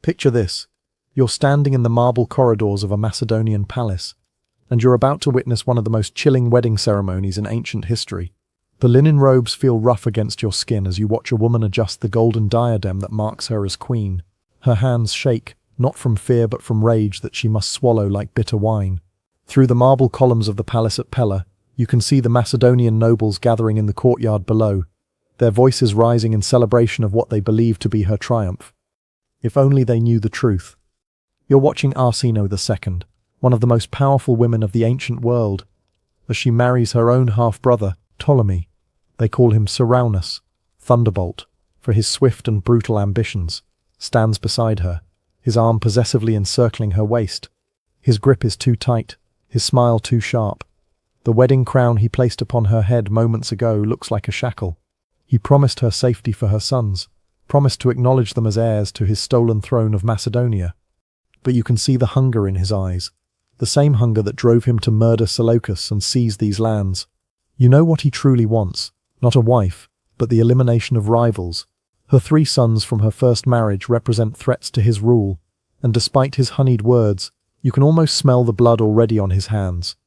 Picture this. You're standing in the marble corridors of a Macedonian palace, and you're about to witness one of the most chilling wedding ceremonies in ancient history. The linen robes feel rough against your skin as you watch a woman adjust the golden diadem that marks her as queen. Her hands shake, not from fear but from rage that she must swallow like bitter wine. Through the marble columns of the palace at Pella, you can see the Macedonian nobles gathering in the courtyard below, their voices rising in celebration of what they believe to be her triumph. If only they knew the truth. You're watching Arsinoe II, one of the most powerful women of the ancient world, as she marries her own half-brother, Ptolemy. They call him Ceraunus, Thunderbolt, for his swift and brutal ambitions, stands beside her, his arm possessively encircling her waist. His grip is too tight, his smile too sharp. The wedding crown he placed upon her head moments ago looks like a shackle. He promised her safety for her sons, promised to acknowledge them as heirs to his stolen throne of Macedonia. But you can see the hunger in his eyes, the same hunger that drove him to murder Seleucus and seize these lands. You know what he truly wants, not a wife, but the elimination of rivals. Her 3 sons from her first marriage represent threats to his rule, and despite his honeyed words, you can almost smell the blood already on his hands.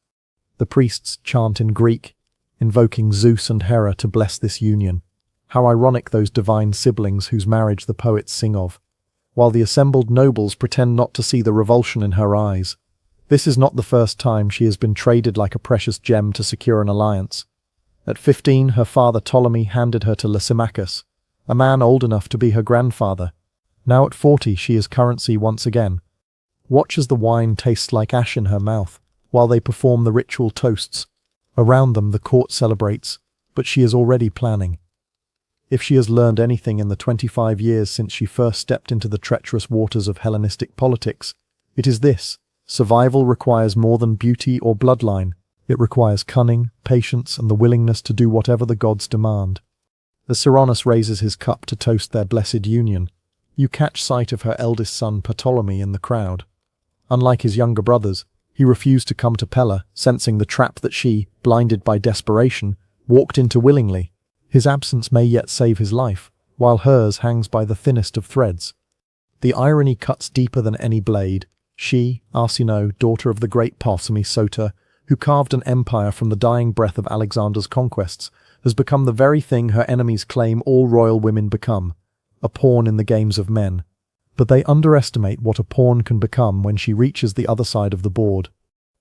The priests chant in Greek, invoking Zeus and Hera to bless this union. How ironic those divine siblings whose marriage the poets sing of, while the assembled nobles pretend not to see the revulsion in her eyes. This is not the first time she has been traded like a precious gem to secure an alliance. At 15, her father Ptolemy handed her to Lysimachus, a man old enough to be her grandfather. Now at 40, she is currency once again. Watch as the wine tastes like ash in her mouth, while they perform the ritual toasts. Around them the court celebrates, but she is already planning. If she has learned anything in the 25 years since she first stepped into the treacherous waters of Hellenistic politics, it is this: survival requires more than beauty or bloodline. It requires cunning, patience, and the willingness to do whatever the gods demand. As Ceraunus raises his cup to toast their blessed union, you catch sight of her eldest son Ptolemy in the crowd. Unlike his younger brothers, he refused to come to Pella, sensing the trap that she, blinded by desperation, walked into willingly. His absence may yet save his life, while hers hangs by the thinnest of threads. The irony cuts deeper than any blade. She, Arsinoe, daughter of the great Ptolemaic II, who carved an empire from the dying breath of Alexander's conquests, has become the very thing her enemies claim all royal women become, a pawn in the games of men. But they underestimate what a pawn can become when she reaches the other side of the board.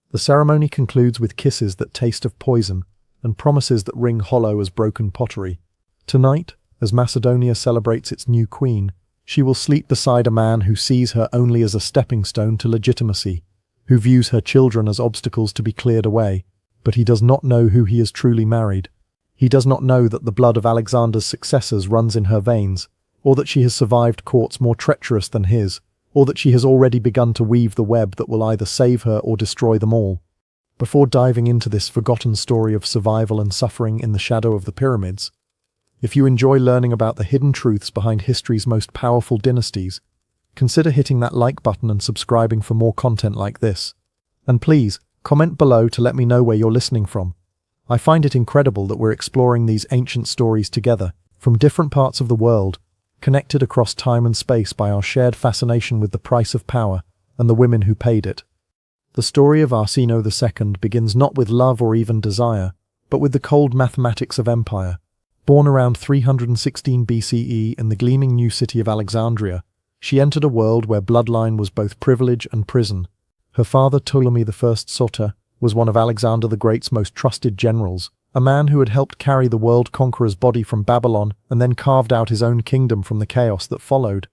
The ceremony concludes with kisses that taste of poison, and promises that ring hollow as broken pottery. Tonight, as Macedonia celebrates its new queen, she will sleep beside a man who sees her only as a stepping stone to legitimacy, who views her children as obstacles to be cleared away, but he does not know who he has truly married. He does not know that the blood of Alexander's successors runs in her veins, or that she has survived courts more treacherous than his, or that she has already begun to weave the web that will either save her or destroy them all. Before diving into this forgotten story of survival and suffering in the shadow of the pyramids, if you enjoy learning about the hidden truths behind history's most powerful dynasties, consider hitting that like button and subscribing for more content like this. And please, comment below to let me know where you're listening from. I find it incredible that we're exploring these ancient stories together, from different parts of the world, connected across time and space by our shared fascination with the price of power and the women who paid it. The story of Arsinoe II begins not with love or even desire, but with the cold mathematics of empire. Born around 316 BCE in the gleaming new city of Alexandria, she entered a world where bloodline was both privilege and prison. Her father Ptolemy I Soter was one of Alexander the Great's most trusted generals, a man who had helped carry the world conqueror's body from Babylon and then carved out his own kingdom from the chaos that followed.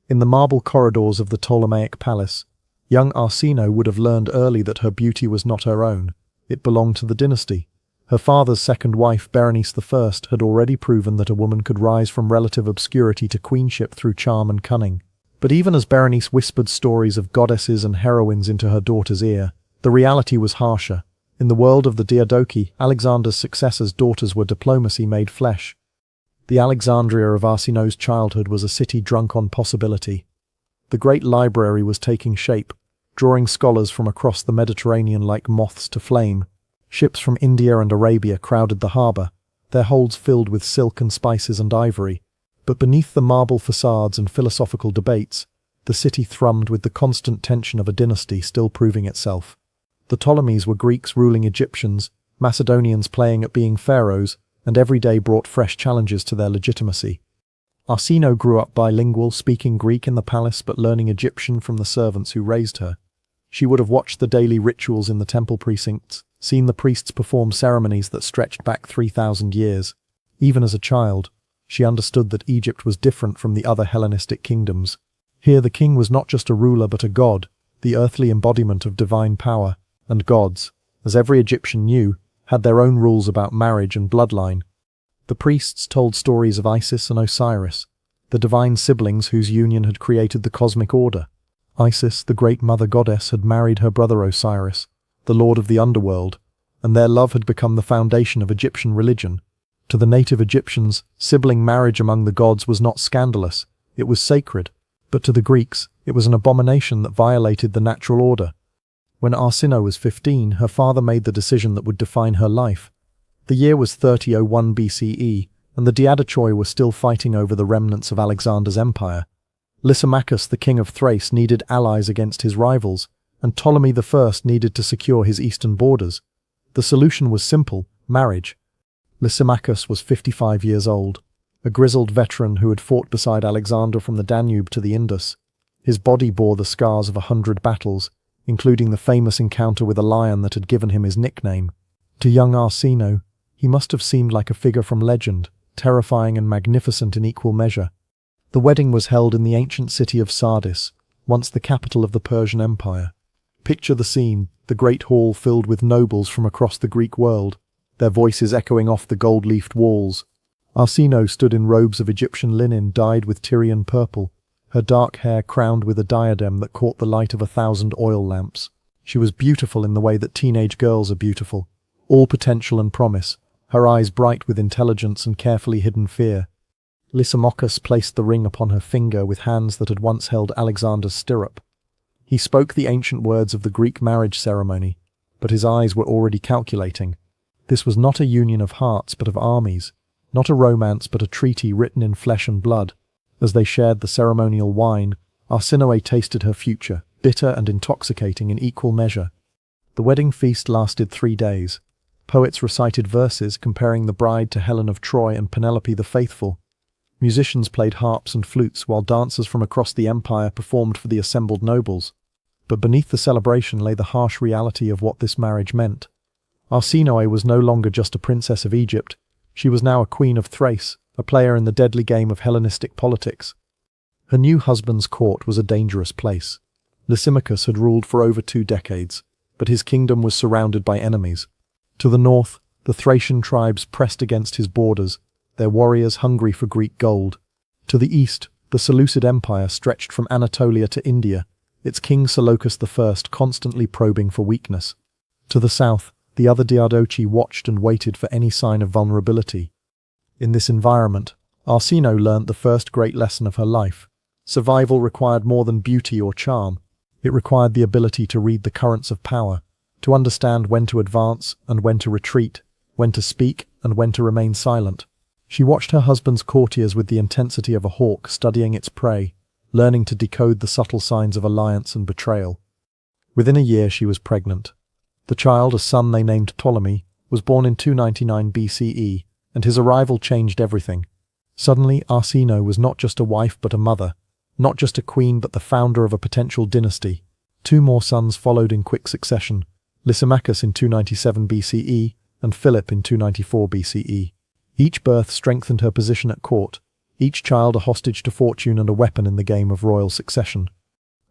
In the marble corridors of the Ptolemaic palace, young Arsinoe would have learned early that her beauty was not her own. It belonged to the dynasty. Her father's second wife, Berenice I, had already proven that a woman could rise from relative obscurity to queenship through charm and cunning. But even as Berenice whispered stories of goddesses and heroines into her daughter's ear, the reality was harsher. In the world of the Diadochi, Alexander's successors' daughters were diplomacy made flesh. The Alexandria of Arsinoe's childhood was a city drunk on possibility. The great library was taking shape, drawing scholars from across the Mediterranean like moths to flame. Ships from India and Arabia crowded the harbour, their holds filled with silk and spices and ivory. But beneath the marble facades and philosophical debates, The city thrummed with the constant tension of a dynasty still proving itself. The Ptolemies were Greeks ruling Egyptians, Macedonians playing at being pharaohs, and every day brought fresh challenges to their legitimacy. Arsinoe grew up bilingual, speaking Greek in the palace but learning Egyptian from the servants who raised her. She would have watched the daily rituals in the temple precincts, seen the priests perform ceremonies that stretched back 3,000 years. Even as a child, she understood that Egypt was different from the other Hellenistic kingdoms. Here the king was not just a ruler but a god, the earthly embodiment of divine power, and gods, as every Egyptian knew, had their own rules about marriage and bloodline. The priests told stories of Isis and Osiris, the divine siblings whose union had created the cosmic order. Isis, the great mother goddess, had married her brother Osiris, the lord of the underworld, and their love had become the foundation of Egyptian religion. To the native Egyptians, sibling marriage among the gods was not scandalous, it was sacred, but to the Greeks, it was an abomination that violated the natural order. When Arsinoe was 15, her father made the decision that would define her life. The year was 3001 BCE, and the Diadochoi were still fighting over the remnants of Alexander's empire. Lysimachus, the king of Thrace, needed allies against his rivals, and Ptolemy I needed to secure his eastern borders. The solution was simple: marriage. Lysimachus was 55 years old, a grizzled veteran who had fought beside Alexander from the Danube to the Indus. His body bore the scars of 100 battles, including the famous encounter with a lion that had given him his nickname. To young Arsinoe, he must have seemed like a figure from legend, terrifying and magnificent in equal measure. The wedding was held in the ancient city of Sardis, once the capital of the Persian Empire. Picture the scene, the great hall filled with nobles from across the Greek world, their voices echoing off the gold-leafed walls. Arsinoe stood in robes of Egyptian linen dyed with Tyrian purple, her dark hair crowned with a diadem that caught the light of 1,000 oil lamps. She was beautiful in the way that teenage girls are beautiful, all potential and promise, her eyes bright with intelligence and carefully hidden fear. Lysimachus placed the ring upon her finger with hands that had once held Alexander's stirrup. He spoke the ancient words of the Greek marriage ceremony, but his eyes were already calculating. This was not a union of hearts but of armies, not a romance but a treaty written in flesh and blood. As they shared the ceremonial wine, Arsinoe tasted her future, bitter and intoxicating in equal measure. The wedding feast lasted 3 days. Poets recited verses comparing the bride to Helen of Troy and Penelope the Faithful. Musicians played harps and flutes while dancers from across the empire performed for the assembled nobles. But beneath the celebration lay the harsh reality of what this marriage meant. Arsinoe was no longer just a princess of Egypt, she was now a queen of Thrace, a player in the deadly game of Hellenistic politics. Her new husband's court was a dangerous place. Lysimachus had ruled for over 2 decades, but his kingdom was surrounded by enemies. To the north, the Thracian tribes pressed against his borders, their warriors hungry for Greek gold. To the east, the Seleucid Empire stretched from Anatolia to India, its king Seleucus I constantly probing for weakness. To the south, the other Diadochi watched and waited for any sign of vulnerability. In this environment, Arsinoe learnt the first great lesson of her life. Survival required more than beauty or charm. It required the ability to read the currents of power, to understand when to advance and when to retreat, when to speak and when to remain silent. She watched her husband's courtiers with the intensity of a hawk studying its prey, learning to decode the subtle signs of alliance and betrayal. Within a year she was pregnant. The child, a son they named Ptolemy, was born in 299 BCE, and his arrival changed everything. Suddenly, Arsinoe was not just a wife but a mother, not just a queen but the founder of a potential dynasty. 2 more sons followed in quick succession, Lysimachus in 297 BCE and Philip in 294 BCE. Each birth strengthened her position at court, each child a hostage to fortune and a weapon in the game of royal succession.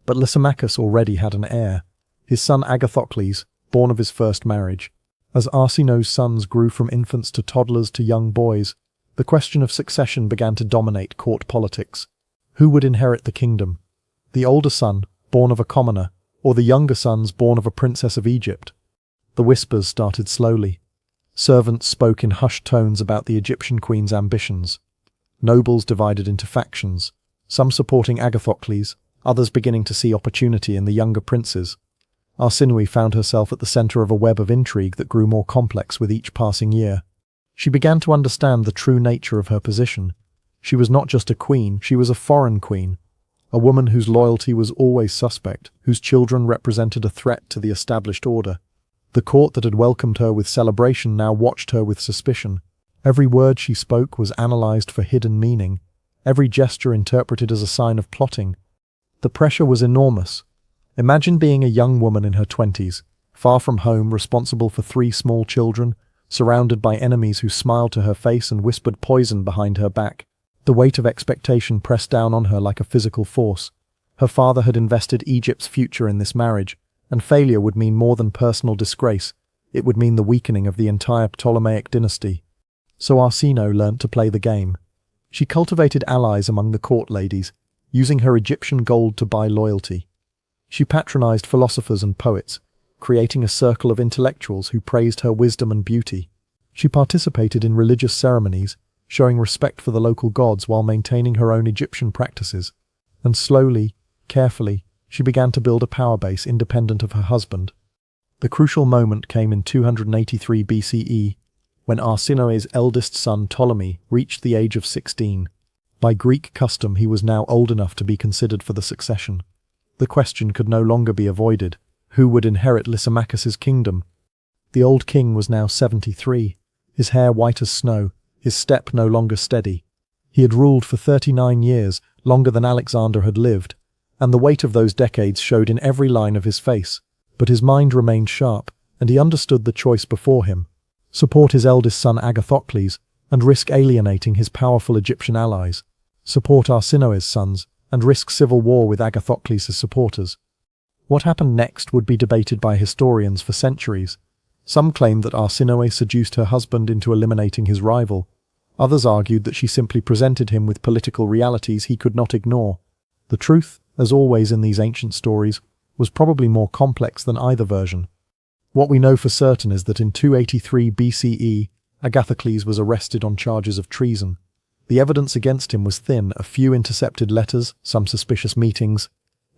But Lysimachus already had an heir, his son Agathocles, born of his first marriage. As Arsinoe's sons grew from infants to toddlers to young boys, the question of succession began to dominate court politics. Who would inherit the kingdom? The older son, born of a commoner, or the younger sons born of a princess of Egypt? The whispers started slowly. Servants spoke in hushed tones about the Egyptian queen's ambitions. Nobles divided into factions, some supporting Agathocles, others beginning to see opportunity in the younger princes. Arsinoe found herself at the center of a web of intrigue that grew more complex with each passing year. She began to understand the true nature of her position. She was not just a queen, she was a foreign queen. a woman whose loyalty was always suspect, whose children represented a threat to the established order. The court that had welcomed her with celebration now watched her with suspicion. Every word she spoke was analyzed for hidden meaning, every gesture interpreted as a sign of plotting. The pressure was enormous. Imagine being a young woman in her 20s, far from home, responsible for 3 small children, surrounded by enemies who smiled to her face and whispered poison behind her back. The weight of expectation pressed down on her like a physical force. Her father had invested Egypt's future in this marriage, and failure would mean more than personal disgrace. It would mean the weakening of the entire Ptolemaic dynasty. So Arsinoe learnt to play the game. She cultivated allies among the court ladies, using her Egyptian gold to buy loyalty. She patronized philosophers and poets, creating a circle of intellectuals who praised her wisdom and beauty. She participated in religious ceremonies, showing respect for the local gods while maintaining her own Egyptian practices. And slowly, carefully, she began to build a power base independent of her husband. The crucial moment came in 283 BCE, when Arsinoe's eldest son Ptolemy reached the age of 16. By Greek custom, he was now old enough to be considered for the succession. The question could no longer be avoided: who would inherit Lysimachus's kingdom? The old king was now 73, his hair white as snow, his step no longer steady. He had ruled for 39 years, longer than Alexander had lived, and the weight of those decades showed in every line of his face. But his mind remained sharp, and he understood the choice before him: support his eldest son Agathocles, and risk alienating his powerful Egyptian allies; support Arsinoe's sons, and risk civil war with Agathocles' supporters. What happened next would be debated by historians for centuries. Some claimed that Arsinoe seduced her husband into eliminating his rival. Others argued that she simply presented him with political realities he could not ignore. The truth, as always in these ancient stories, was probably more complex than either version. What we know for certain is that in 283 BCE, Agathocles was arrested on charges of treason. The evidence against him was thin: a few intercepted letters, some suspicious meetings,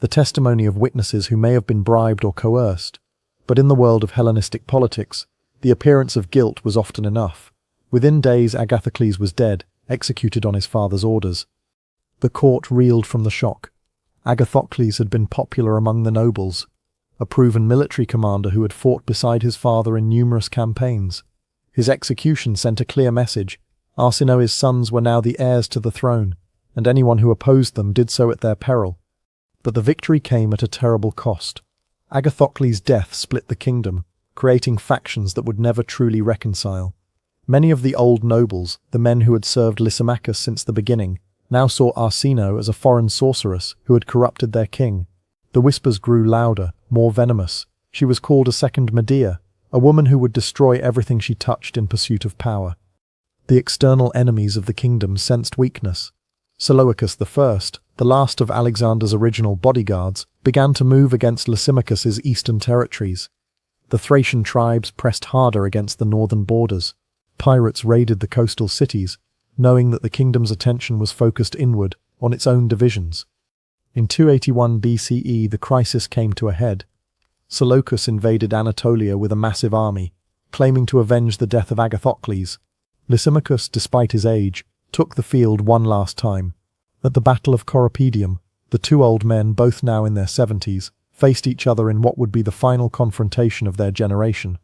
the testimony of witnesses who may have been bribed or coerced. But in the world of Hellenistic politics, the appearance of guilt was often enough. Within days, Agathocles was dead, executed on his father's orders. The court reeled from the shock. Agathocles had been popular among the nobles, a proven military commander who had fought beside his father in numerous campaigns. His execution sent a clear message: Arsinoe's sons were now the heirs to the throne, and anyone who opposed them did so at their peril. But the victory came at a terrible cost. Agathocles' death split the kingdom, creating factions that would never truly reconcile. Many of the old nobles, the men who had served Lysimachus since the beginning, now saw Arsinoe as a foreign sorceress who had corrupted their king. The whispers grew louder, more venomous. She was called a second Medea, a woman who would destroy everything she touched in pursuit of power. The external enemies of the kingdom sensed weakness. Seleucus I, the last of Alexander's original bodyguards, began to move against Lysimachus's eastern territories. The Thracian tribes pressed harder against the northern borders. Pirates raided the coastal cities, knowing that the kingdom's attention was focused inward, on its own divisions. In 281 BCE, the crisis came to a head. Seleucus invaded Anatolia with a massive army, claiming to avenge the death of Agathocles. Lysimachus, despite his age, took the field one last time. At the Battle of Corupedium, the 2 old men, both now in their 70s, faced each other in what would be the final confrontation of their generation.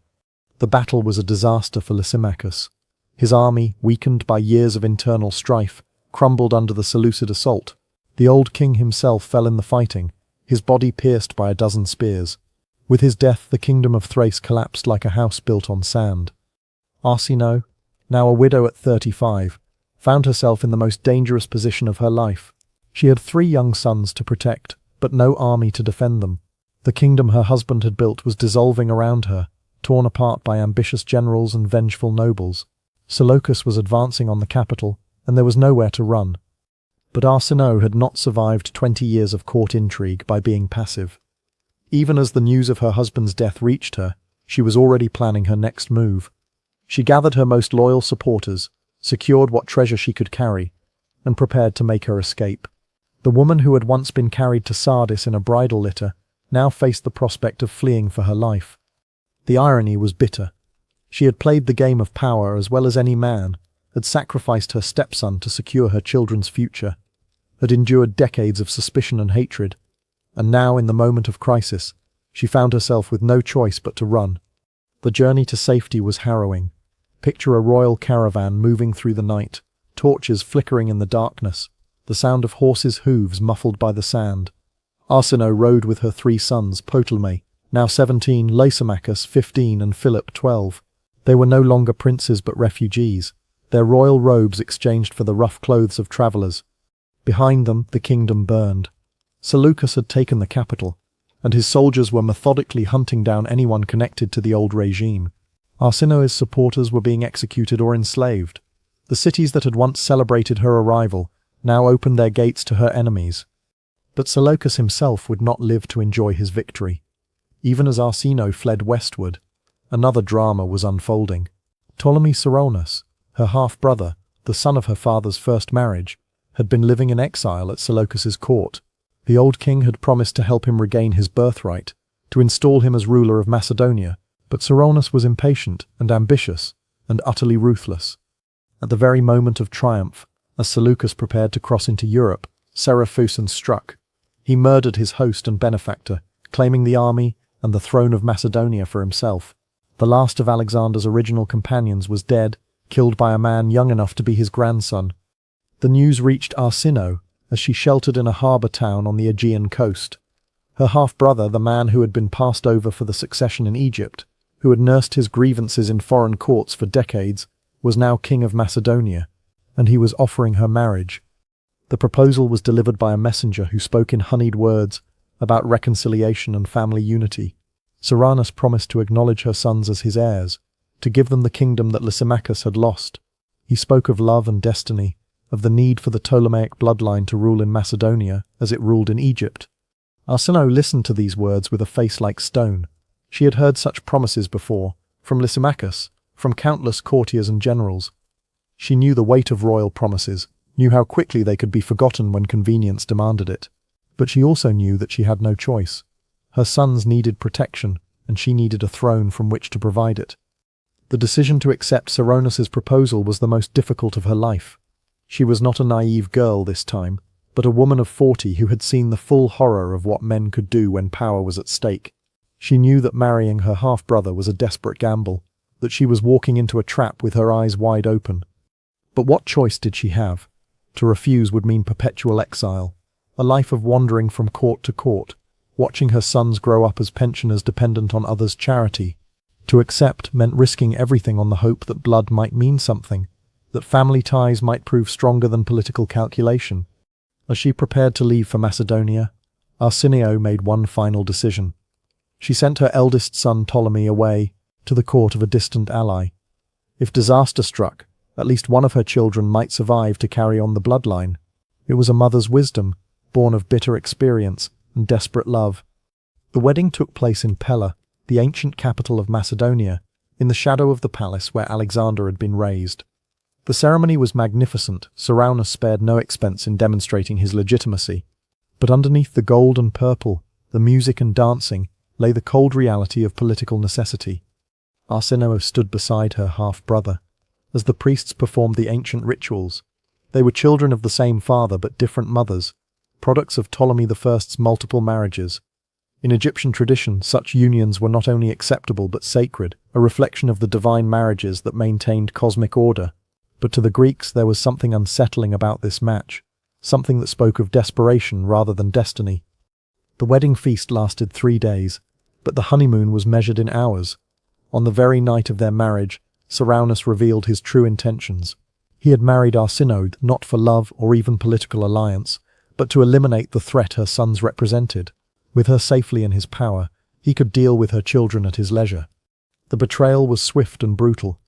The battle was a disaster for Lysimachus. His army, weakened by years of internal strife, crumbled under the Seleucid assault. The old king himself fell in the fighting, his body pierced by a dozen spears. With his death, the kingdom of Thrace collapsed like a house built on sand. Arsinoe, now a widow at 35, found herself in the most dangerous position of her life. She had 3 young sons to protect, but no army to defend them. The kingdom her husband had built was dissolving around her, torn apart by ambitious generals and vengeful nobles. Seleucus was advancing on the capital, and there was nowhere to run. But Arsinoe had not survived 20 years of court intrigue by being passive. Even as the news of her husband's death reached her, she was already planning her next move. She gathered her most loyal supporters, secured what treasure she could carry, and prepared to make her escape. The woman who had once been carried to Sardis in a bridal litter now faced the prospect of fleeing for her life. The irony was bitter. She had played the game of power as well as any man, had sacrificed her stepson to secure her children's future. had endured decades of suspicion and hatred, and now, in the moment of crisis, she found herself with no choice but to run. The journey to safety was harrowing. Picture a royal caravan moving through the night, torches flickering in the darkness, the sound of horses' hooves muffled by the sand. Arsinoe rode with her 3 sons, Ptolemaic, now 17, Lysimachus, 15, and Philip, 12. They were no longer princes but refugees, their royal robes exchanged for the rough clothes of travellers. Behind them, the kingdom burned. Seleucus had taken the capital, and his soldiers were methodically hunting down anyone connected to the old regime. Arsinoe's supporters were being executed or enslaved. The cities that had once celebrated her arrival now opened their gates to her enemies. But Seleucus himself would not live to enjoy his victory. Even as Arsinoe fled westward, another drama was unfolding. Ptolemy Ceraunus, her half-brother, the son of her father's first marriage, had been living in exile at Seleucus's court. The old king had promised to help him regain his birthright, to install him as ruler of Macedonia, but Ceraunus was impatient and ambitious and utterly ruthless. At the very moment of triumph, as Seleucus prepared to cross into Europe, Seraphusin struck. He murdered his host and benefactor, claiming the army and the throne of Macedonia for himself. The last of Alexander's original companions was dead, killed by a man young enough to be his grandson. The news reached Arsinoe as she sheltered in a harbour town on the Aegean coast. Her half-brother, the man who had been passed over for the succession in Egypt, who had nursed his grievances in foreign courts for decades, was now king of Macedonia, and he was offering her marriage. The proposal was delivered by a messenger who spoke in honeyed words about reconciliation and family unity. Ceraunus promised to acknowledge her sons as his heirs, to give them the kingdom that Lysimachus had lost. He spoke of love and destiny, of the need for the Ptolemaic bloodline to rule in Macedonia as it ruled in Egypt. Arsinoe listened to these words with a face like stone. She had heard such promises before, from Lysimachus, from countless courtiers and generals. She knew the weight of royal promises, knew how quickly they could be forgotten when convenience demanded it. But she also knew that she had no choice. Her sons needed protection, and she needed a throne from which to provide it. The decision to accept Ceraunus's proposal was the most difficult of her life. She was not a naive girl this time, but a woman of 40 who had seen the full horror of what men could do when power was at stake. She knew that marrying her half-brother was a desperate gamble, that she was walking into a trap with her eyes wide open. But what choice did she have? To refuse would mean perpetual exile, a life of wandering from court to court, watching her sons grow up as pensioners dependent on others' charity. To accept meant risking everything on the hope that blood might mean something, that family ties might prove stronger than political calculation. As she prepared to leave for Macedonia, Arsinoe made one final decision. She sent her eldest son Ptolemy away to the court of a distant ally. If disaster struck, at least one of her children might survive to carry on the bloodline. It was a mother's wisdom, born of bitter experience and desperate love. The wedding took place in Pella, the ancient capital of Macedonia, in the shadow of the palace where Alexander had been raised. The ceremony was magnificent. Ceraunus spared no expense in demonstrating his legitimacy. But underneath the gold and purple, the music and dancing, lay the cold reality of political necessity. Arsinoe stood beside her half-brother, as the priests performed the ancient rituals. They were children of the same father but different mothers, products of Ptolemy I's multiple marriages. In Egyptian tradition, such unions were not only acceptable but sacred, a reflection of the divine marriages that maintained cosmic order. But to the Greeks there was something unsettling about this match, something that spoke of desperation rather than destiny. The wedding feast lasted 3 days, but the honeymoon was measured in hours. On the very night of their marriage, Ceraunus revealed his true intentions. He had married Arsinoe not for love or even political alliance, but to eliminate the threat her sons represented. With her safely in his power, he could deal with her children at his leisure. The betrayal was swift and brutal.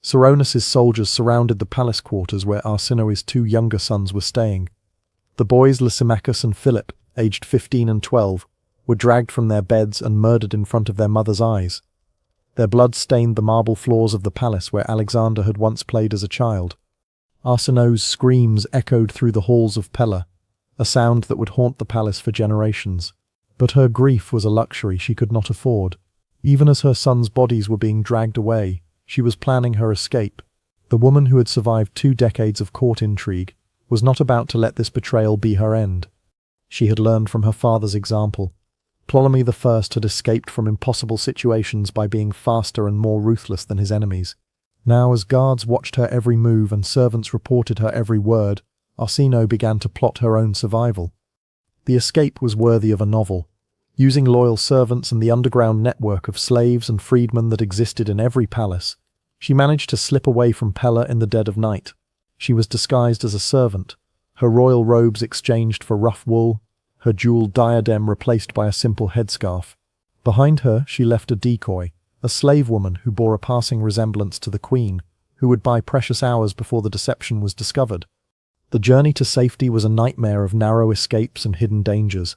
Ceraunus's soldiers surrounded the palace quarters where Arsinoe's 2 younger sons were staying. The boys Lysimachus and Philip, aged 15 and 12, were dragged from their beds and murdered in front of their mother's eyes. Their blood stained the marble floors of the palace where Alexander had once played as a child. Arsinoe's screams echoed through the halls of Pella, a sound that would haunt the palace for generations. But her grief was a luxury she could not afford. Even as her sons' bodies were being dragged away, she was planning her escape. The woman who had survived 2 decades of court intrigue was not about to let this betrayal be her end. She had learned from her father's example. Ptolemy I had escaped from impossible situations by being faster and more ruthless than his enemies. Now, as guards watched her every move and servants reported her every word, Arsinoe began to plot her own survival. The escape was worthy of a novel. Using loyal servants and the underground network of slaves and freedmen that existed in every palace, she managed to slip away from Pella in the dead of night. She was disguised as a servant, her royal robes exchanged for rough wool, her jeweled diadem replaced by a simple headscarf. Behind her she left a decoy, a slave woman who bore a passing resemblance to the queen, who would buy precious hours before the deception was discovered. The journey to safety was a nightmare of narrow escapes and hidden dangers.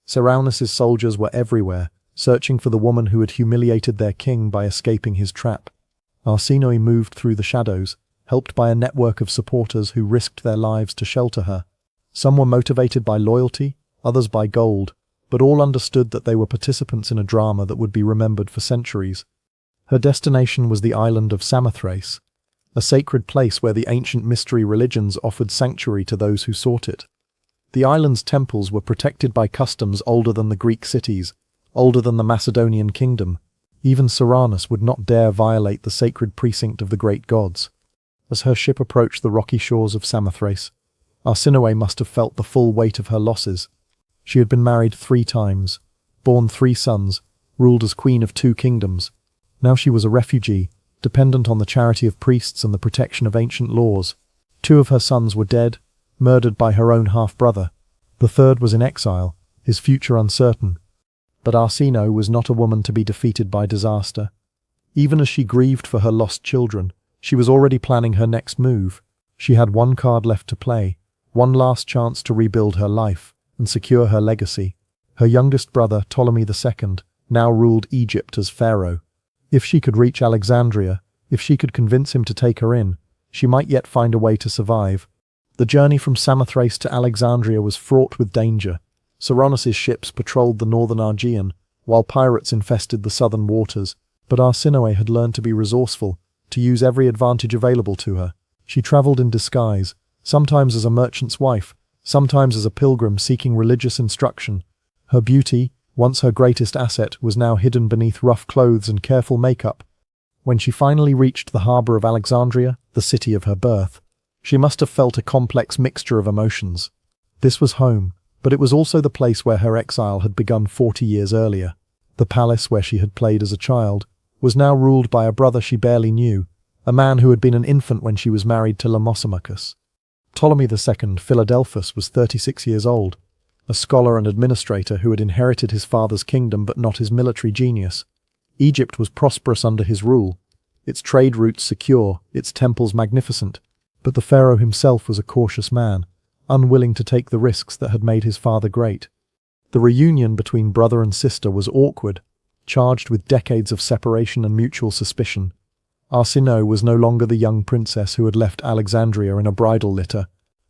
Ceraunus's soldiers were everywhere, searching for the woman who had humiliated their king by escaping his trap. Arsinoe moved through the shadows, helped by a network of supporters who risked their lives to shelter her. Some were motivated by loyalty, others by gold, but all understood that they were participants in a drama that would be remembered for centuries. Her destination was the island of Samothrace, a sacred place where the ancient mystery religions offered sanctuary to those who sought it. The island's temples were protected by customs older than the Greek cities, older than the Macedonian kingdom. Even Ceraunus would not dare violate the sacred precinct of the great gods. As her ship approached the rocky shores of Samothrace, Arsinoe must have felt the full weight of her losses. She had been married 3 times, borne 3 sons, ruled as queen of 2 kingdoms. Now she was a refugee, dependent on the charity of priests and the protection of ancient laws. 2 of her sons were dead, murdered by her own half-brother. The 3rd was in exile, his future uncertain. But Arsinoe was not a woman to be defeated by disaster. Even as she grieved for her lost children, she was already planning her next move. She had 1 card left to play, 1 last chance to rebuild her life and secure her legacy. Her youngest brother, Ptolemy II, now ruled Egypt as pharaoh. If she could reach Alexandria, if she could convince him to take her in, she might yet find a way to survive. The journey from Samothrace to Alexandria was fraught with danger. Ceraunus's ships patrolled the northern Aegean, while pirates infested the southern waters. But Arsinoe had learned to be resourceful, to use every advantage available to her. She travelled in disguise, sometimes as a merchant's wife, sometimes as a pilgrim seeking religious instruction. Her beauty, once her greatest asset, was now hidden beneath rough clothes and careful makeup. When she finally reached the harbour of Alexandria, the city of her birth, she must have felt a complex mixture of emotions. This was home, but it was also the place where her exile had begun 40 years earlier. The palace where she had played as a child was now ruled by a brother she barely knew, a man who had been an infant when she was married to Lamosimachus. Ptolemy II Philadelphus was 36 years old, a scholar and administrator who had inherited his father's kingdom but not his military genius. Egypt was prosperous under his rule, its trade routes secure, its temples magnificent, but the pharaoh himself was a cautious man, unwilling to take the risks that had made his father great. The reunion between brother and sister was awkward, charged with decades of separation and mutual suspicion. Arsinoe was no longer the young princess who had left Alexandria in a bridal litter.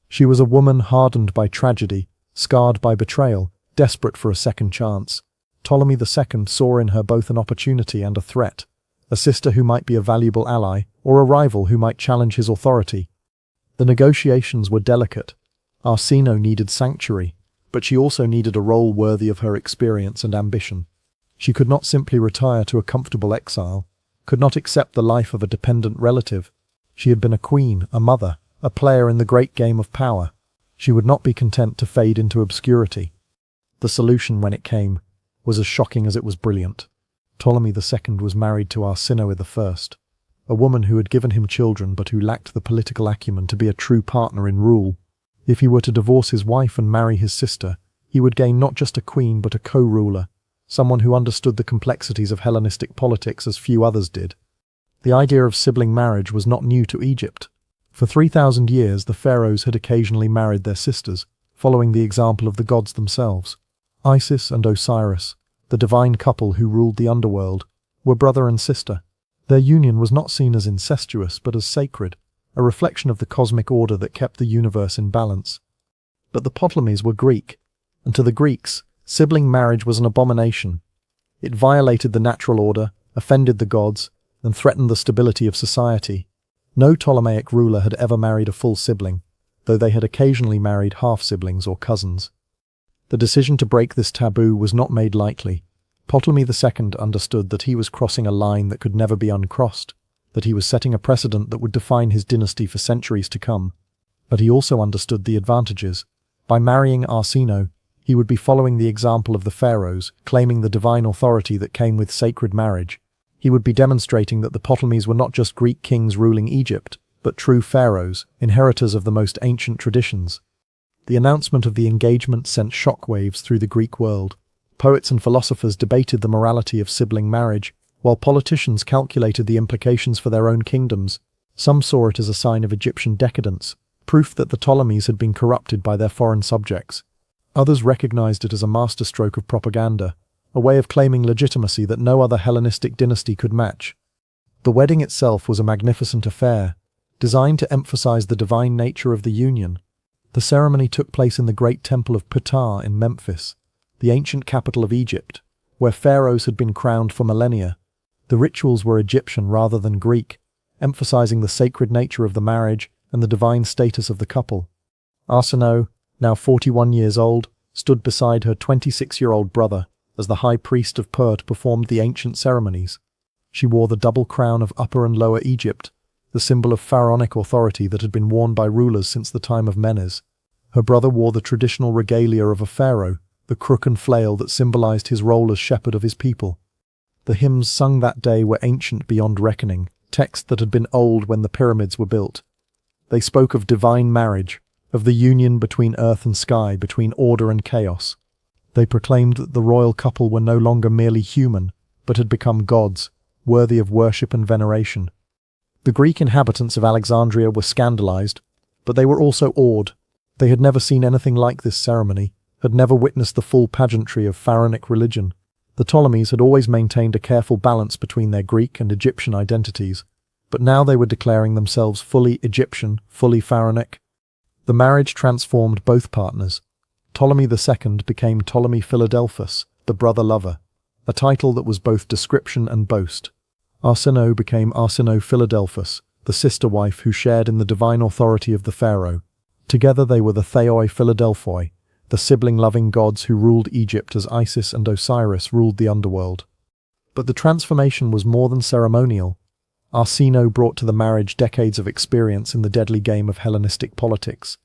She was a woman hardened by tragedy, scarred by betrayal, desperate for a second chance. Ptolemy II saw in her both an opportunity and a threat, a sister who might be a valuable ally, or a rival who might challenge his authority. The negotiations were delicate. Arsinoe needed sanctuary, but she also needed a role worthy of her experience and ambition. She could not simply retire to a comfortable exile, could not accept the life of a dependent relative. She had been a queen, a mother, a player in the great game of power. She would not be content to fade into obscurity. The solution, when it came, was as shocking as it was brilliant. Ptolemy II was married to Arsinoe I, a woman who had given him children but who lacked the political acumen to be a true partner in rule. If he were to divorce his wife and marry his sister, he would gain not just a queen but a co-ruler, someone who understood the complexities of Hellenistic politics as few others did. The idea of sibling marriage was not new to Egypt. For 3,000 years the pharaohs had occasionally married their sisters, following the example of the gods themselves. Isis and Osiris, the divine couple who ruled the underworld, were brother and sister. Their union was not seen as incestuous but as sacred, a reflection of the cosmic order that kept the universe in balance. But the Ptolemies were Greek, and to the Greeks, sibling marriage was an abomination. It violated the natural order, offended the gods, and threatened the stability of society. No Ptolemaic ruler had ever married a full sibling. though they had occasionally married half-siblings or cousins. The decision to break this taboo was not made lightly. Ptolemy II understood that he was crossing a line that could never be uncrossed, that he was setting a precedent that would define his dynasty for centuries to come. But he also understood the advantages. By marrying Arsinoe, he would be following the example of the pharaohs, claiming the divine authority that came with sacred marriage. He would be demonstrating that the Ptolemies were not just Greek kings ruling Egypt, but true pharaohs, inheritors of the most ancient traditions. The announcement of the engagement sent shockwaves through the Greek world. Poets and philosophers debated the morality of sibling marriage, while politicians calculated the implications for their own kingdoms. Some saw it as a sign of Egyptian decadence, proof that the Ptolemies had been corrupted by their foreign subjects. Others recognized it as a masterstroke of propaganda, a way of claiming legitimacy that no other Hellenistic dynasty could match. The wedding itself was a magnificent affair, designed to emphasize the divine nature of the union. The ceremony took place in the great temple of Ptah in Memphis, the ancient capital of Egypt, where pharaohs had been crowned for millennia. The rituals were Egyptian rather than Greek, emphasizing the sacred nature of the marriage and the divine status of the couple. Arsinoe, now 41 years old, stood beside her 26-year-old brother as the high priest of Pert performed the ancient ceremonies. She wore the double crown of Upper and Lower Egypt, the symbol of pharaonic authority that had been worn by rulers since the time of Menes. Her brother wore the traditional regalia of a pharaoh, the crook and flail that symbolized his role as shepherd of his people. The hymns sung that day were ancient beyond reckoning, texts that had been old when the pyramids were built. They spoke of divine marriage, of the union between earth and sky, between order and chaos. They proclaimed that the royal couple were no longer merely human, but had become gods, worthy of worship and veneration. The Greek inhabitants of Alexandria were scandalized, but they were also awed. They had never seen anything like this ceremony, had never witnessed the full pageantry of pharaonic religion. The Ptolemies had always maintained a careful balance between their Greek and Egyptian identities, but now they were declaring themselves fully Egyptian, fully pharaonic. The marriage transformed both partners. Ptolemy II became Ptolemy Philadelphus, the brother-lover, a title that was both description and boast. Arsinoe became Arsinoe Philadelphus, the sister-wife who shared in the divine authority of the pharaoh. Together they were the Theoi Philadelphoi, the sibling-loving gods who ruled Egypt as Isis and Osiris ruled the underworld. But the transformation was more than ceremonial. Arsinoe brought to the marriage decades of experience in the deadly game of Hellenistic politics.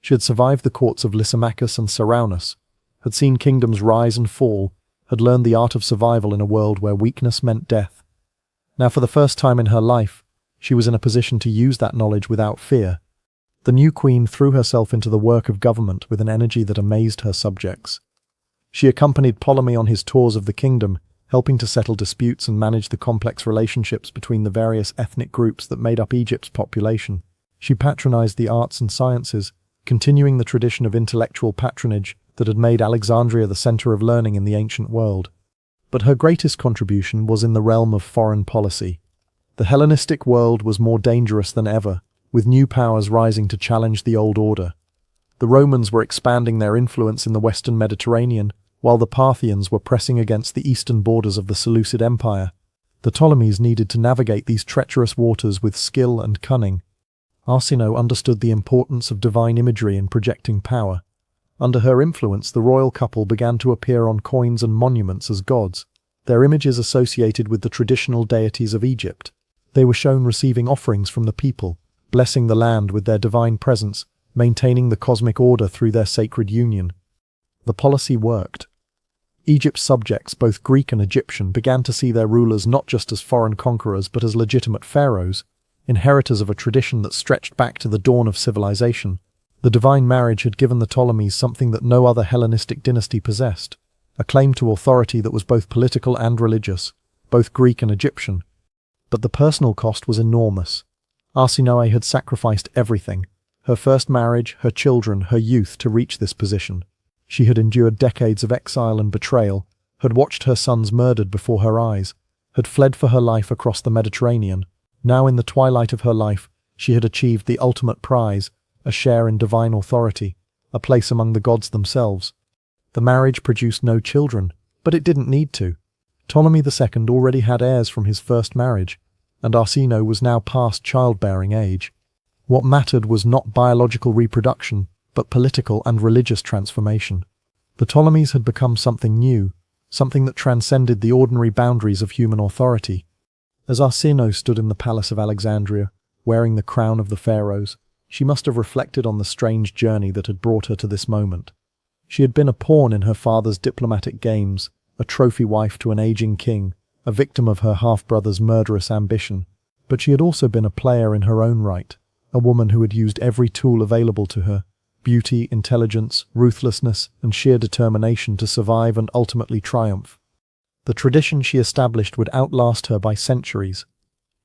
She had survived the courts of Lysimachus and Ceraunus, had seen kingdoms rise and fall, had learned the art of survival in a world where weakness meant death. Now, for the first time in her life, she was in a position to use that knowledge without fear. The new queen threw herself into the work of government with an energy that amazed her subjects. She accompanied Ptolemy on his tours of the kingdom, helping to settle disputes and manage the complex relationships between the various ethnic groups that made up Egypt's population. She patronized the arts and sciences, continuing the tradition of intellectual patronage that had made Alexandria the center of learning in the ancient world. But her greatest contribution was in the realm of foreign policy. The Hellenistic world was more dangerous than ever, with new powers rising to challenge the old order. The Romans were expanding their influence in the western Mediterranean, while the Parthians were pressing against the eastern borders of the Seleucid Empire. The Ptolemies needed to navigate these treacherous waters with skill and cunning. Arsinoe understood the importance of divine imagery in projecting power. Under her influence, the royal couple began to appear on coins and monuments as gods, their images associated with the traditional deities of Egypt. They were shown receiving offerings from the people, blessing the land with their divine presence, maintaining the cosmic order through their sacred union. The policy worked. Egypt's subjects, both Greek and Egyptian, began to see their rulers not just as foreign conquerors but as legitimate pharaohs, inheritors of a tradition that stretched back to the dawn of civilization. The divine marriage had given the Ptolemies something that no other Hellenistic dynasty possessed, a claim to authority that was both political and religious, both Greek and Egyptian. But the personal cost was enormous. Arsinoe had sacrificed everything, her first marriage, her children, her youth, to reach this position. She had endured decades of exile and betrayal, had watched her sons murdered before her eyes, had fled for her life across the Mediterranean. Now in the twilight of her life, she had achieved the ultimate prize, a share in divine authority, a place among the gods themselves. The marriage produced no children, but it didn't need to. Ptolemy II already had heirs from his first marriage, and Arsinoe was now past childbearing age. What mattered was not biological reproduction, but political and religious transformation. The Ptolemies had become something new, something that transcended the ordinary boundaries of human authority. As Arsinoe stood in the palace of Alexandria, wearing the crown of the pharaohs, she must have reflected on the strange journey that had brought her to this moment. She had been a pawn in her father's diplomatic games, a trophy wife to an aging king, a victim of her half-brother's murderous ambition, but she had also been a player in her own right, a woman who had used every tool available to her, beauty, intelligence, ruthlessness, and sheer determination to survive and ultimately triumph. The tradition she established would outlast her by centuries.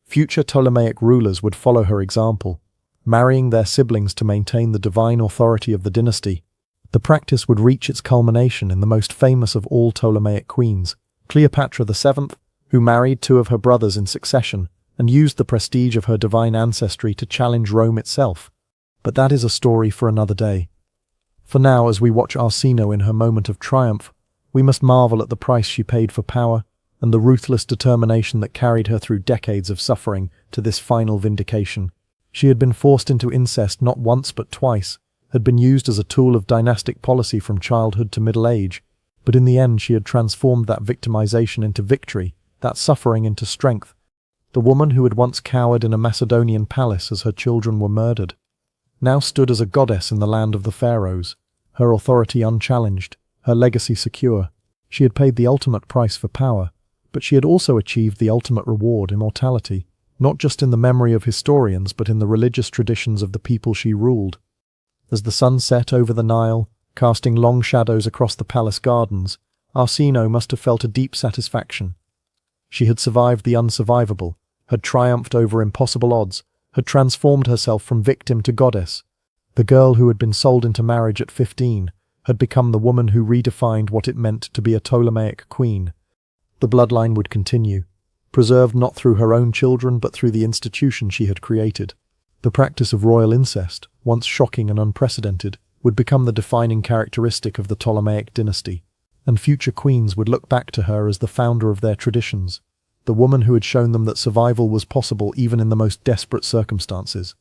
Future Ptolemaic rulers would follow her example, marrying their siblings to maintain the divine authority of the dynasty. The practice would reach its culmination in the most famous of all Ptolemaic queens, Cleopatra VII, who married two of her brothers in succession and used the prestige of her divine ancestry to challenge Rome itself. But that is a story for another day. For now, as we watch Arsinoe in her moment of triumph, we must marvel at the price she paid for power and the ruthless determination that carried her through decades of suffering to this final vindication. She had been forced into incest not once but twice, had been used as a tool of dynastic policy from childhood to middle age, but in the end she had transformed that victimization into victory, that suffering into strength. The woman who had once cowered in a Macedonian palace as her children were murdered, now stood as a goddess in the land of the pharaohs, her authority unchallenged, her legacy secure. She had paid the ultimate price for power, but she had also achieved the ultimate reward, immortality, not just in the memory of historians but in the religious traditions of the people she ruled. As the sun set over the Nile, casting long shadows across the palace gardens, Arsinoe must have felt a deep satisfaction. She had survived the unsurvivable, had triumphed over impossible odds, had transformed herself from victim to goddess. The girl who had been sold into marriage at 15 had become the woman who redefined what it meant to be a Ptolemaic queen. The bloodline would continue, preserved not through her own children but through the institution she had created. The practice of royal incest, once shocking and unprecedented, would become the defining characteristic of the Ptolemaic dynasty, and future queens would look back to her as the founder of their traditions, the woman who had shown them that survival was possible even in the most desperate circumstances.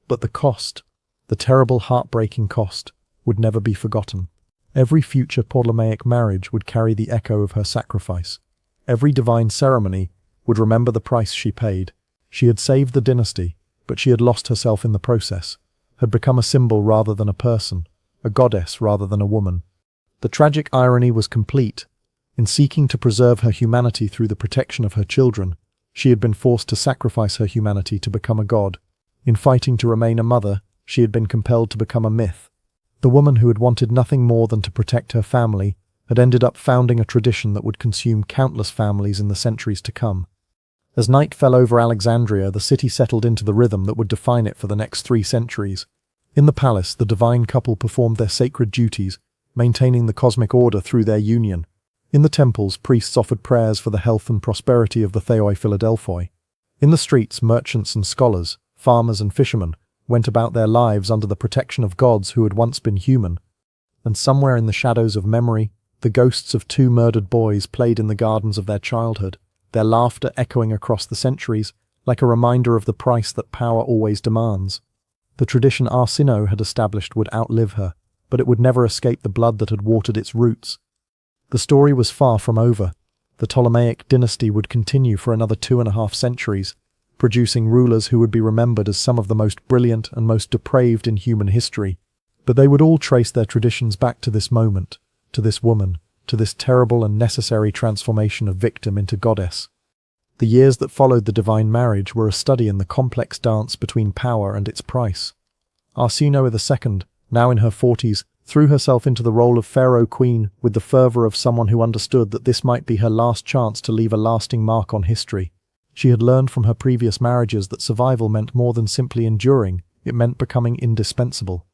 But the cost, the terrible heartbreaking cost, would never be forgotten. Every future Ptolemaic marriage would carry the echo of her sacrifice. Every divine ceremony would remember the price she paid. She had saved the dynasty, but she had lost herself in the process, had become a symbol rather than a person, a goddess rather than a woman. The tragic irony was complete. In seeking to preserve her humanity through the protection of her children, she had been forced to sacrifice her humanity to become a god. In fighting to remain a mother, she had been compelled to become a myth. The woman who had wanted nothing more than to protect her family had ended up founding a tradition that would consume countless families in the centuries to come. As night fell over Alexandria, the city settled into the rhythm that would define it for the next 3 centuries. In the palace, the divine couple performed their sacred duties, maintaining the cosmic order through their union. In the temples, priests offered prayers for the health and prosperity of the Theoi Philadelphoi. In the streets, merchants and scholars, farmers and fishermen, went about their lives under the protection of gods who had once been human. And somewhere in the shadows of memory, the ghosts of 2 murdered boys played in the gardens of their childhood, their laughter echoing across the centuries, like a reminder of the price that power always demands. The tradition Arsinoe had established would outlive her, but it would never escape the blood that had watered its roots. The story was far from over. The Ptolemaic dynasty would continue for another 2.5 centuries, producing rulers who would be remembered as some of the most brilliant and most depraved in human history. But they would all trace their traditions back to this moment, to this woman, to this terrible and necessary transformation of victim into goddess. The years that followed the divine marriage were a study in the complex dance between power and its price. Arsinoe II, now in her 40s, threw herself into the role of pharaoh queen with the fervor of someone who understood that this might be her last chance to leave a lasting mark on history. She had learned from her previous marriages that survival meant more than simply enduring, it meant becoming indispensable.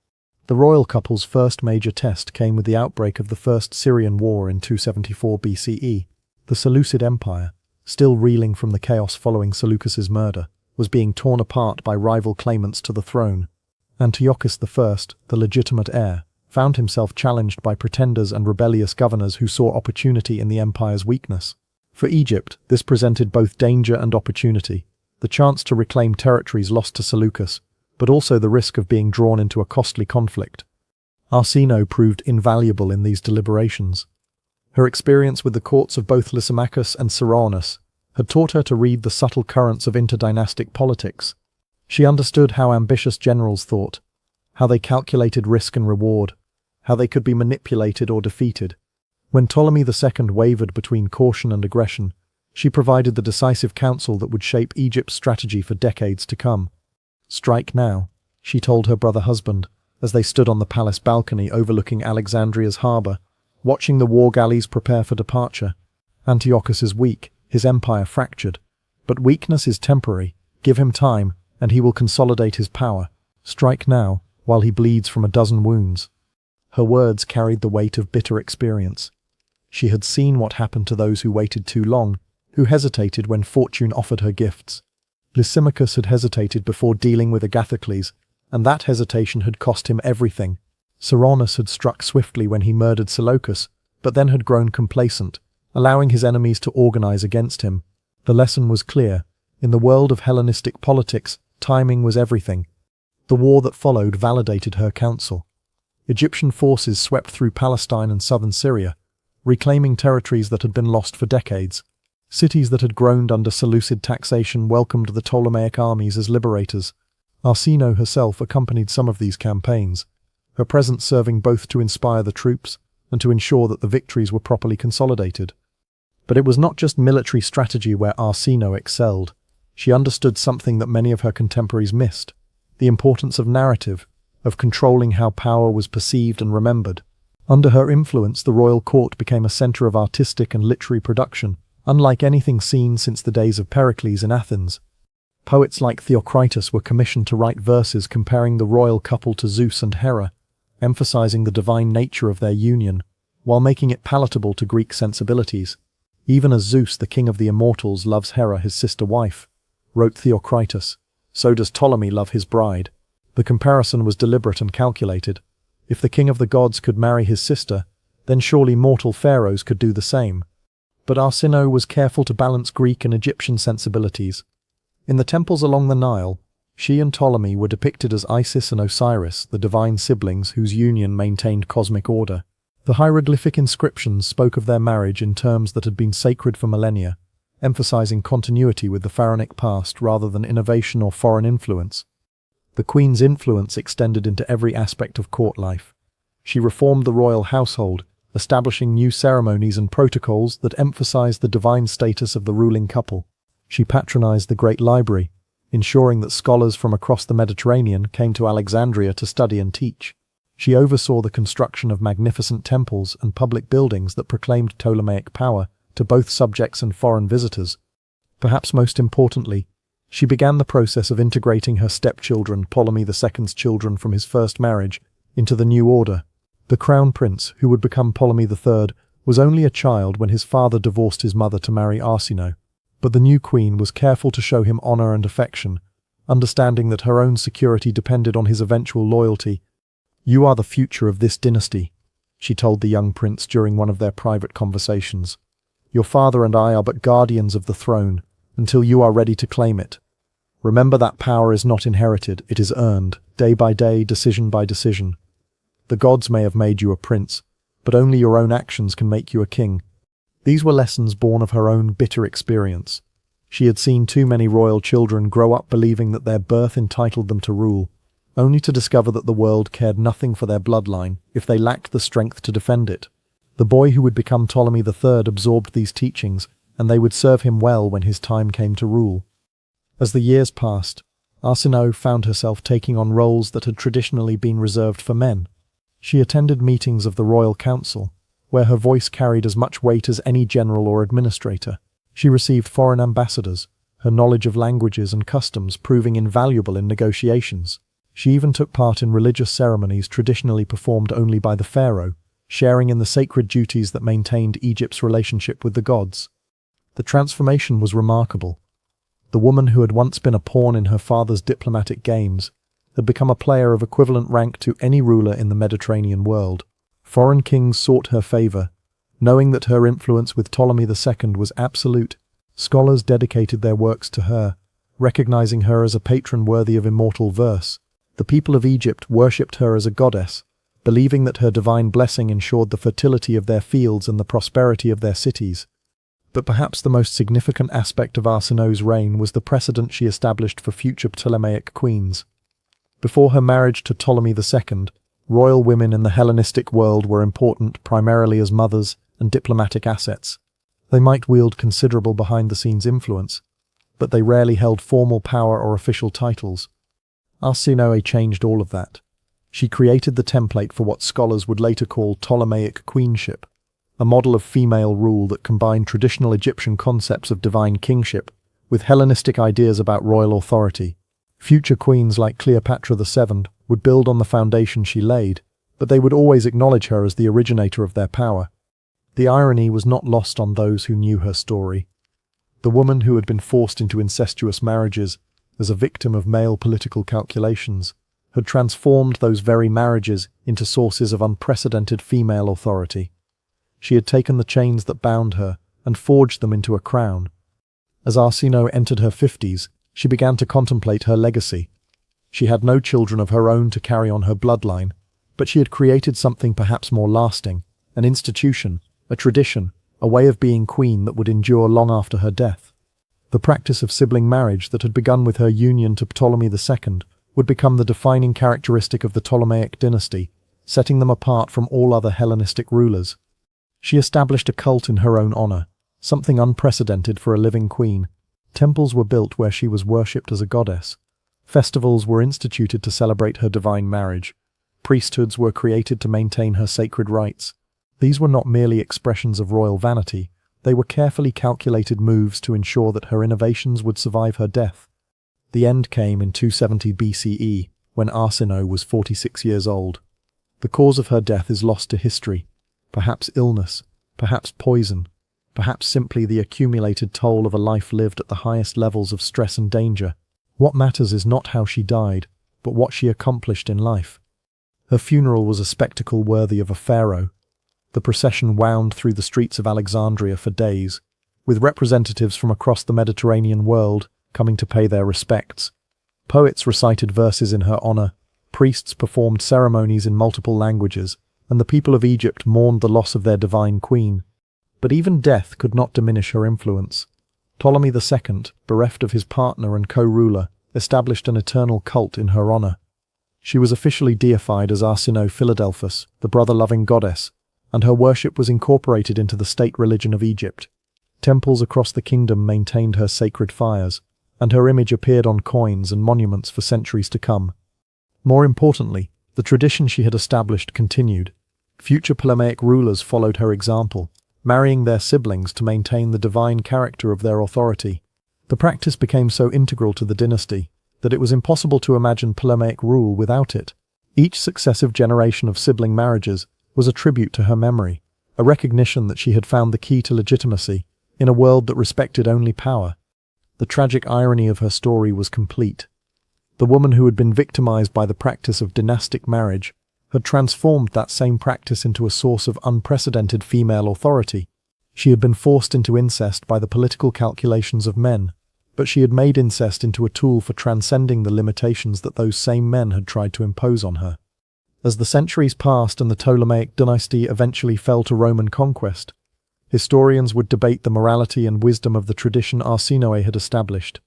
The royal couple's first major test came with the outbreak of the First Syrian War in 274 BCE. The Seleucid Empire, still reeling from the chaos following Seleucus's murder, was being torn apart by rival claimants to the throne. Antiochus I, the legitimate heir, found himself challenged by pretenders and rebellious governors who saw opportunity in the empire's weakness. For Egypt, this presented both danger and opportunity, the chance to reclaim territories lost to Seleucus, but also the risk of being drawn into a costly conflict. Arsinoe proved invaluable in these deliberations. Her experience with the courts of both Lysimachus and Cyrannus had taught her to read the subtle currents of interdynastic politics. She understood how ambitious generals thought, how they calculated risk and reward, how they could be manipulated or defeated. When Ptolemy II wavered between caution and aggression, she provided the decisive counsel that would shape Egypt's strategy for decades to come. "Strike now," she told her brother husband, as they stood on the palace balcony overlooking Alexandria's harbour, watching the war galleys prepare for departure. "Antiochus is weak, his empire fractured. But weakness is temporary. Give him time, and he will consolidate his power. Strike now, while he bleeds from a dozen wounds." Her words carried the weight of bitter experience. She had seen what happened to those who waited too long, who hesitated when fortune offered her gifts. Lysimachus had hesitated before dealing with Agathocles, and that hesitation had cost him everything. Cyrannus had struck swiftly when he murdered Seleucus, but then had grown complacent, allowing his enemies to organize against him. The lesson was clear. In the world of Hellenistic politics, timing was everything. The war that followed validated her counsel. Egyptian forces swept through Palestine and southern Syria, reclaiming territories that had been lost for decades. Cities that had groaned under Seleucid taxation welcomed the Ptolemaic armies as liberators. Arsinoe herself accompanied some of these campaigns, her presence serving both to inspire the troops and to ensure that the victories were properly consolidated. But it was not just military strategy where Arsinoe excelled. She understood something that many of her contemporaries missed: the importance of narrative, of controlling how power was perceived and remembered. Under her influence, the royal court became a center of artistic and literary production, unlike anything seen since the days of Pericles in Athens. Poets like Theocritus were commissioned to write verses comparing the royal couple to Zeus and Hera, emphasizing the divine nature of their union, while making it palatable to Greek sensibilities. "Even as Zeus, the king of the immortals, loves Hera, his sister wife," wrote Theocritus, "so does Ptolemy love his bride." The comparison was deliberate and calculated. If the king of the gods could marry his sister, then surely mortal pharaohs could do the same. But Arsinoe was careful to balance Greek and Egyptian sensibilities. In the temples along the Nile, she and Ptolemy were depicted as Isis and Osiris, the divine siblings whose union maintained cosmic order. The hieroglyphic inscriptions spoke of their marriage in terms that had been sacred for millennia, emphasizing continuity with the pharaonic past rather than innovation or foreign influence. The queen's influence extended into every aspect of court life. She reformed the royal household, establishing new ceremonies and protocols that emphasized the divine status of the ruling couple. She patronized the Great Library, ensuring that scholars from across the Mediterranean came to Alexandria to study and teach. She oversaw the construction of magnificent temples and public buildings that proclaimed Ptolemaic power to both subjects and foreign visitors. Perhaps most importantly, she began the process of integrating her stepchildren, Ptolemy II's children from his first marriage, into the new order. The crown prince, who would become Ptolemy III, was only a child when his father divorced his mother to marry Arsinoe. But the new queen was careful to show him honor and affection, understanding that her own security depended on his eventual loyalty. "You are the future of this dynasty," she told the young prince during one of their private conversations. "Your father and I are but guardians of the throne, until you are ready to claim it. Remember that power is not inherited, it is earned, day by day, decision by decision. The gods may have made you a prince, but only your own actions can make you a king." These were lessons born of her own bitter experience. She had seen too many royal children grow up believing that their birth entitled them to rule, only to discover that the world cared nothing for their bloodline if they lacked the strength to defend it. The boy who would become Ptolemy III absorbed these teachings, and they would serve him well when his time came to rule. As the years passed, Arsinoe found herself taking on roles that had traditionally been reserved for men. She attended meetings of the royal council, where her voice carried as much weight as any general or administrator. She received foreign ambassadors, her knowledge of languages and customs proving invaluable in negotiations. She even took part in religious ceremonies traditionally performed only by the pharaoh, sharing in the sacred duties that maintained Egypt's relationship with the gods. The transformation was remarkable. The woman who had once been a pawn in her father's diplomatic games had become a player of equivalent rank to any ruler in the Mediterranean world. Foreign kings sought her favor, knowing that her influence with Ptolemy II was absolute. Scholars dedicated their works to her, recognizing her as a patron worthy of immortal verse. The people of Egypt worshipped her as a goddess, believing that her divine blessing ensured the fertility of their fields and the prosperity of their cities. But perhaps the most significant aspect of Arsinoe's reign was the precedent she established for future Ptolemaic queens. Before her marriage to Ptolemy II, royal women in the Hellenistic world were important primarily as mothers and diplomatic assets. They might wield considerable behind-the-scenes influence, but they rarely held formal power or official titles. Arsinoe changed all of that. She created the template for what scholars would later call Ptolemaic queenship, a model of female rule that combined traditional Egyptian concepts of divine kingship with Hellenistic ideas about royal authority. Future queens like Cleopatra VII would build on the foundation she laid, but they would always acknowledge her as the originator of their power. The irony was not lost on those who knew her story. The woman who had been forced into incestuous marriages as a victim of male political calculations had transformed those very marriages into sources of unprecedented female authority. She had taken the chains that bound her and forged them into a crown. As Arsinoe entered her 50s, she began to contemplate her legacy. She had no children of her own to carry on her bloodline, but she had created something perhaps more lasting, an institution, a tradition, a way of being queen that would endure long after her death. The practice of sibling marriage that had begun with her union to Ptolemy II would become the defining characteristic of the Ptolemaic dynasty, setting them apart from all other Hellenistic rulers. She established a cult in her own honor, something unprecedented for a living queen. Temples were built where she was worshipped as a goddess. Festivals were instituted to celebrate her divine marriage. Priesthoods were created to maintain her sacred rites. These were not merely expressions of royal vanity, they were carefully calculated moves to ensure that her innovations would survive her death. The end came in 270 BCE, when Arsinoe was 46 years old. The cause of her death is lost to history. Perhaps illness, perhaps poison, perhaps simply the accumulated toll of a life lived at the highest levels of stress and danger. What matters is not how she died, but what she accomplished in life. Her funeral was a spectacle worthy of a pharaoh. The procession wound through the streets of Alexandria for days, with representatives from across the Mediterranean world coming to pay their respects. Poets recited verses in her honor, priests performed ceremonies in multiple languages, and the people of Egypt mourned the loss of their divine queen. But even death could not diminish her influence. Ptolemy II, bereft of his partner and co-ruler, established an eternal cult in her honor. She was officially deified as Arsinoe Philadelphus, the brother-loving goddess, and her worship was incorporated into the state religion of Egypt. Temples across the kingdom maintained her sacred fires, and her image appeared on coins and monuments for centuries to come. More importantly, the tradition she had established continued. Future Ptolemaic rulers followed her example, marrying their siblings to maintain the divine character of their authority. The practice became so integral to the dynasty that it was impossible to imagine Ptolemaic rule without it. Each successive generation of sibling marriages was a tribute to her memory, a recognition that she had found the key to legitimacy in a world that respected only power. The tragic irony of her story was complete. The woman who had been victimized by the practice of dynastic marriage had transformed that same practice into a source of unprecedented female authority. She had been forced into incest by the political calculations of men, but she had made incest into a tool for transcending the limitations that those same men had tried to impose on her. As the centuries passed and the Ptolemaic dynasty eventually fell to Roman conquest, historians would debate the morality and wisdom of the tradition Arsinoe had established.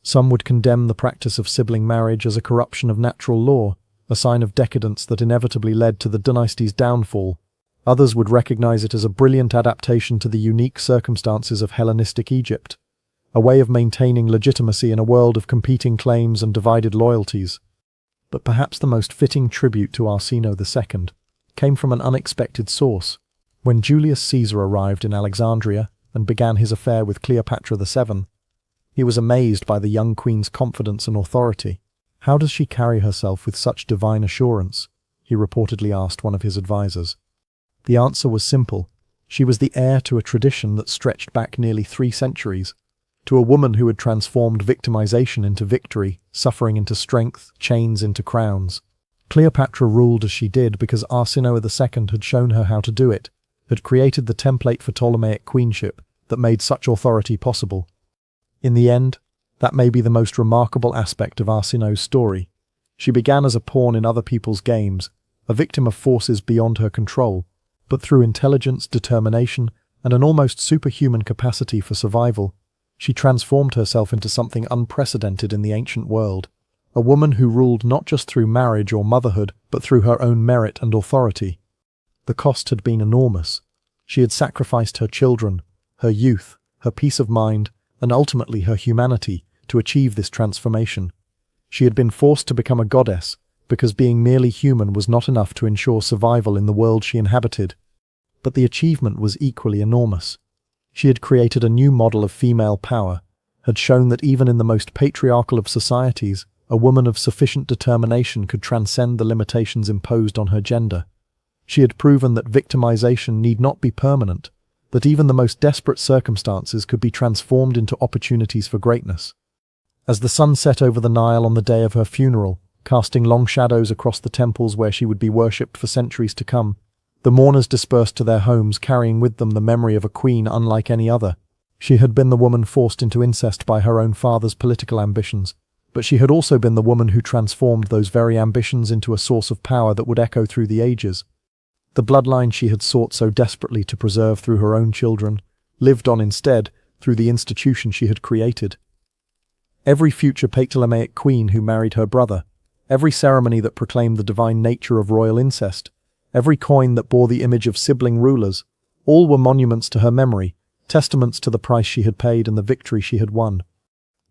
Some would condemn the practice of sibling marriage as a corruption of natural law, a sign of decadence that inevitably led to the dynasty's downfall. Others would recognize it as a brilliant adaptation to the unique circumstances of Hellenistic Egypt, a way of maintaining legitimacy in a world of competing claims and divided loyalties. But perhaps the most fitting tribute to Arsinoe II came from an unexpected source. When Julius Caesar arrived in Alexandria and began his affair with Cleopatra VII, he was amazed by the young queen's confidence and authority. "How does she carry herself with such divine assurance?" he reportedly asked one of his advisors. The answer was simple. She was the heir to a tradition that stretched back nearly 3 centuries, to a woman who had transformed victimization into victory, suffering into strength, chains into crowns. Cleopatra ruled as she did because Arsinoe II had shown her how to do it, had created the template for Ptolemaic queenship that made such authority possible. In the end, that may be the most remarkable aspect of Arsinoe's story. She began as a pawn in other people's games, a victim of forces beyond her control, but through intelligence, determination, and an almost superhuman capacity for survival, she transformed herself into something unprecedented in the ancient world, a woman who ruled not just through marriage or motherhood, but through her own merit and authority. The cost had been enormous. She had sacrificed her children, her youth, her peace of mind, and ultimately her humanity to achieve this transformation. She had been forced to become a goddess because being merely human was not enough to ensure survival in the world she inhabited. But the achievement was equally enormous. She had created a new model of female power, had shown that even in the most patriarchal of societies, a woman of sufficient determination could transcend the limitations imposed on her gender. She had proven that victimization need not be permanent, that even the most desperate circumstances could be transformed into opportunities for greatness. As the sun set over the Nile on the day of her funeral, casting long shadows across the temples where she would be worshipped for centuries to come, the mourners dispersed to their homes, carrying with them the memory of a queen unlike any other. She had been the woman forced into incest by her own father's political ambitions, but she had also been the woman who transformed those very ambitions into a source of power that would echo through the ages. The bloodline she had sought so desperately to preserve through her own children lived on instead through the institution she had created. Every future Ptolemaic queen who married her brother, every ceremony that proclaimed the divine nature of royal incest, every coin that bore the image of sibling rulers, all were monuments to her memory, testaments to the price she had paid and the victory she had won.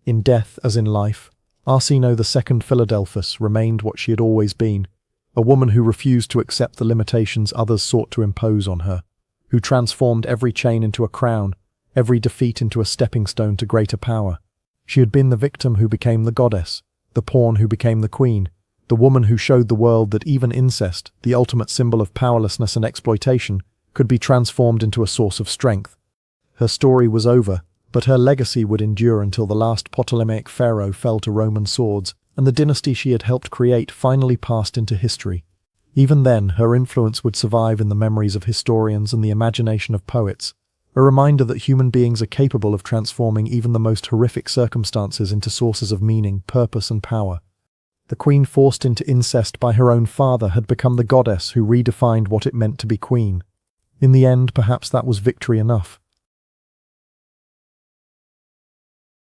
In death as in life, Arsinoe II Philadelphus remained what she had always been, a woman who refused to accept the limitations others sought to impose on her, who transformed every chain into a crown, every defeat into a stepping stone to greater power. She had been the victim who became the goddess, the pawn who became the queen, the woman who showed the world that even incest, the ultimate symbol of powerlessness and exploitation, could be transformed into a source of strength. Her story was over, but her legacy would endure until the last Ptolemaic pharaoh fell to Roman swords, and the dynasty she had helped create finally passed into history. Even then, her influence would survive in the memories of historians and the imagination of poets, a reminder that human beings are capable of transforming even the most horrific circumstances into sources of meaning, purpose, and power. The queen forced into incest by her own father had become the goddess who redefined what it meant to be queen. In the end, perhaps that was victory enough.